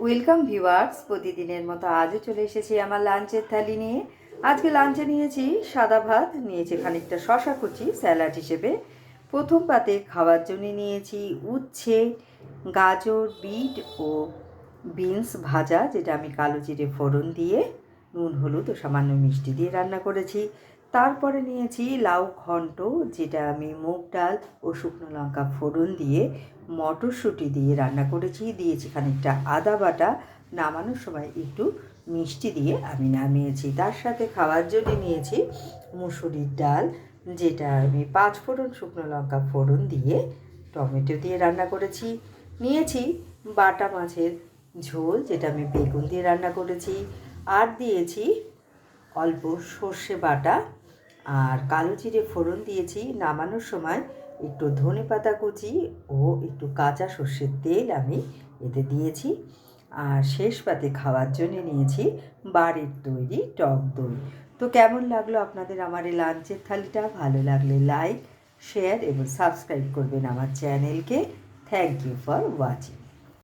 Welcome viewers, প্রতিদিনের মতো আজও চলে এসেছি আমার লাঞ্চের থালি নিয়ে। আজকে লাঞ্চে নিয়েছি সাদা ভাত, নিয়েছি খানিকটা শশা কুচি স্যালাড হিসেবে। প্রথম পাতে খাওয়ার জন্য নিয়েছি উচ্ছে, গাজর, বিট ও বিনস ভাজা, যেটা আমি কালো জিরে ফোড়ন দিয়ে নুন হলুদ ও সামান্য মিষ্টি দিয়ে রান্না করেছি। তারপরে নিয়েছি লাউ ঘন্ট, যেটা আমি মুগ ডাল ও শুকনো লঙ্কা ফোড়ন দিয়ে মটরশুঁটি দিয়ে রান্না করেছি। দিয়েছি খানিকটা আদা বাটা, নামানোর সময় একটু মিষ্টি দিয়ে আমি নামিয়েছি। তার সাথে খাওয়ার জন্য নিয়েছি মুসুরির ডাল, যেটা আমি 5 ফোড়ন শুকনো লঙ্কা ফোড়ন দিয়ে টমেটো দিয়ে রান্না করেছি। নিয়েছি বাটা মাছের ঝোল, যেটা আমি বেগুন দিয়ে রান্না করেছি। আর দিয়েছি অল্প সর্ষে বাটা আর কালো জিরে ফোড়ন দিয়েছি। নামানোর সময় একটু ধনেপাতা কুচি ও একটু কাঁচা সর্ষের তেল আমি এতে দিয়েছি। আর শেষ পাতে খাওয়ার জন্য নিয়েছি বাড়ির তৈরি টক দই। তো কেমন লাগলো আপনাদের আমার এই লাঞ্চের থালিটা? ভালো লাগলে লাইক, শেয়ার এবং সাবস্ক্রাইব করবেন আমার চ্যানেলকে। Thank you for watching.